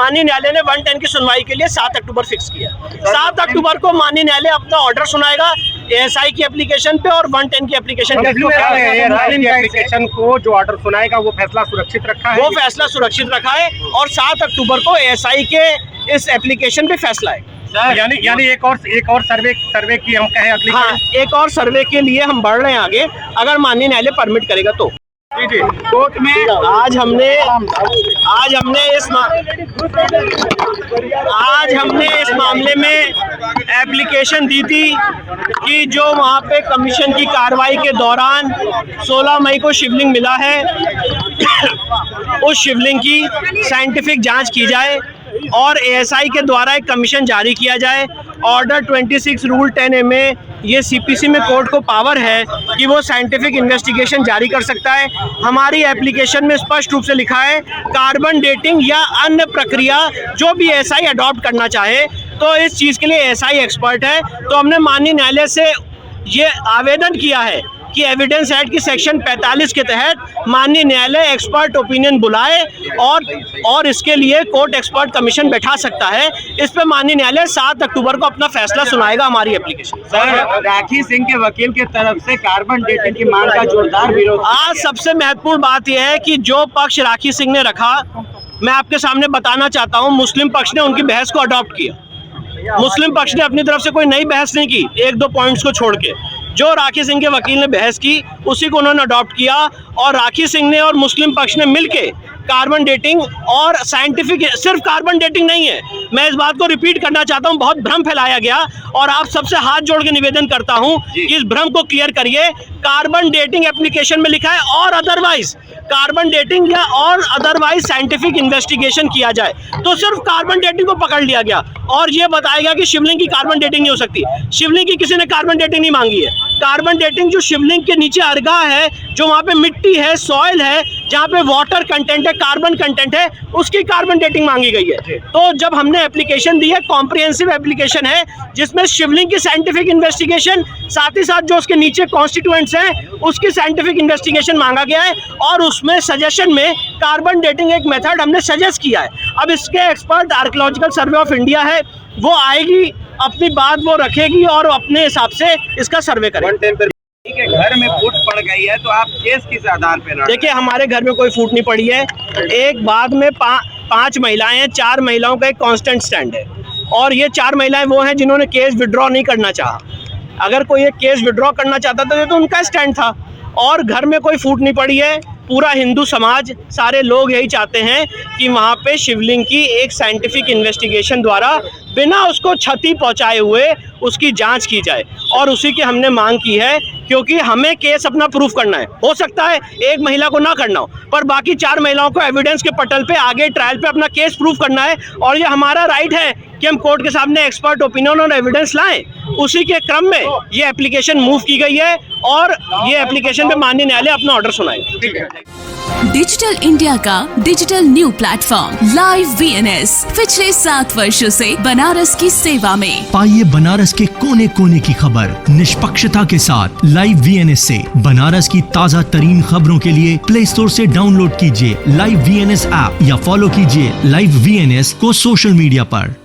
माननीय न्यायालय ने 110 की सुनवाई के लिए 7 अक्टूबर फिक्स किया। 7 अक्टूबर को माननीय न्यायालय अपना ऑर्डर सुनाएगा ASI की एप्लीकेशन पे और 110 की एप्लीकेशन एप्लीकेशन को जो ऑर्डर सुनाएगा वो फैसला सुरक्षित रखा है, वो फैसला सुरक्षित रखा है और 7 अक्टूबर को ASI के इस एप्लीकेशन पे फैसला है। यानी एक और सर्वे की हम कहें अगली, हाँ, एक और सर्वे के लिए हम बढ़ रहे हैं आगे, अगर माननीय न्यायालय परमिट करेगा तो। जी कोर्ट में आज हमने इस मामले में एप्लीकेशन दी थी कि जो वहाँ पे कमीशन की कार्रवाई के दौरान 16 मई को शिवलिंग मिला है उस शिवलिंग की साइंटिफिक जांच की जाए और ASI के द्वारा एक कमीशन जारी किया जाए। ऑर्डर 26 रूल 10A ये CPC में कोर्ट को पावर है कि वो साइंटिफिक इन्वेस्टिगेशन जारी कर सकता है। हमारी एप्लीकेशन में स्पष्ट रूप से लिखा है कार्बन डेटिंग या अन्य प्रक्रिया जो भी ASI अडॉप्ट करना चाहे तो इस चीज़ के लिए ASI एक्सपर्ट है। तो हमने माननीय न्यायालय से ये आवेदन किया है कि एविडेंस एक्ट की सेक्शन 45 के तहत माननीय न्यायालय एक्सपर्ट ओपिनियन बुलाए और इसके लिए कोर्ट एक्सपर्ट कमीशन बैठा सकता है। इस पे माननीय न्यायालय 7 अक्टूबर को अपना फैसला सुनाएगा हमारी एप्लीकेशन। सर, राखी सिंह के वकील की तरफ से कार्बन डेटिंग की मांग का जोरदार विरोध। आज सबसे महत्वपूर्ण बात यह है कि जो पक्ष राखी सिंह ने रखा, मैं आपके सामने बताना चाहता हूँ, मुस्लिम पक्ष ने उनकी बहस को अडॉप्ट किया। मुस्लिम पक्ष ने अपनी तरफ से कोई नई बहस नहीं की, 1-2 पॉइंट्स को छोड़ के। जो राखी सिंह के वकील ने बहस की उसी को उन्होंने अडॉप्ट किया और राखी सिंह ने और मुस्लिम पक्ष ने मिलके कार्बन डेटिंग और साइंटिफिक, सिर्फ कार्बन डेटिंग नहीं है, मैं इस बात को रिपीट करना चाहता हूं, बहुत भ्रम फैलाया गया और आप सबसे हाथ जोड़ के निवेदन करता हूं कि इस भ्रम को क्लियर करिए। कार्बन डेटिंग एप्लीकेशन में लिखा है और अदरवाइज कार्बन डेटिंग या और अदरवाइज साइंटिफिक इन्वेस्टिगेशन किया जाए, तो सिर्फ कार्बन डेटिंग को पकड़ लिया गया और ये बताया गया कि शिवलिंग की कार्बन डेटिंग नहीं हो सकती। शिवलिंग की किसी ने कार्बन डेटिंग नहीं मांगी है। कार्बन डेटिंग जो शिवलिंग के नीचे अर्गा है, जो वहाँ पे मिट्टी है, सॉइल है, जहाँ पे वाटर कंटेंट है, कार्बन कंटेंट है, उसकी कार्बन डेटिंग मांगी गई है। तो जब हमने एप्लीकेशन दी है, कॉम्प्रिहेंसिव एप्लीकेशन है जिसमें शिवलिंग की साइंटिफिक इन्वेस्टिगेशन, साथ ही साथ जो उसके नीचे कॉन्स्टिट्यूएंट्स हैं उसकी साइंटिफिक इन्वेस्टिगेशन मांगा गया है और उसमें सजेशन में कार्बन डेटिंग एक मेथड हमने सजेस्ट किया है। अब इसके expert archaeological survey of India है, वो आएगी, अपनी बात वो रखेगी और अपने हिसाब से इसका सर्वे करेगी। घर में फूट पड़ गई है तो आप केस किस आधार पे लड़? देखिए, हमारे घर में कोई फूट नहीं पड़ी है। एक बाद में 5 महिलाएं हैं, 4 महिलाओं का एक कांस्टेंट स्टैंड है और ये 4 महिलाएं वो हैं जिन्होंने केस विड्रॉ नहीं करना चाहा। अगर कोई एक केस विड्रॉ करना चाहता था तो उनका स्टैंड था और घर में कोई फूट नहीं पड़ी है। पूरा हिंदू समाज, सारे लोग यही चाहते हैं कि वहाँ पे शिवलिंग की एक साइंटिफिक इन्वेस्टिगेशन द्वारा बिना उसको क्षति पहुँचाए हुए उसकी जांच की जाए और उसी की हमने मांग की है, क्योंकि हमें केस अपना प्रूफ करना है। हो सकता है एक महिला को ना करना हो, पर बाकी 4 महिलाओं को एविडेंस के पटल पे आगे ट्रायल पे अपना केस प्रूफ करना है और ये हमारा राइट है कि हम कोर्ट के सामने एक्सपर्ट ओपिनियन और एविडेंस लाएं। उसी के क्रम में ये एप्लीकेशन मूव की गई है और ये एप्लीकेशन पे माननीय न्यायालय अपना ऑर्डर सुनाएगा। डिजिटल इंडिया का digital new platform live VNS पिछले 7 वर्षों से बनारस की सेवा में। पाइए बनारस के कोने कोने की खबर निष्पक्षता के साथ लाइव VNS से। बनारस की ताज़ा तरीन खबरों के लिए प्ले स्टोर से डाउनलोड कीजिए लाइव VNS ऐप या फॉलो कीजिए लाइव VNS को सोशल मीडिया पर।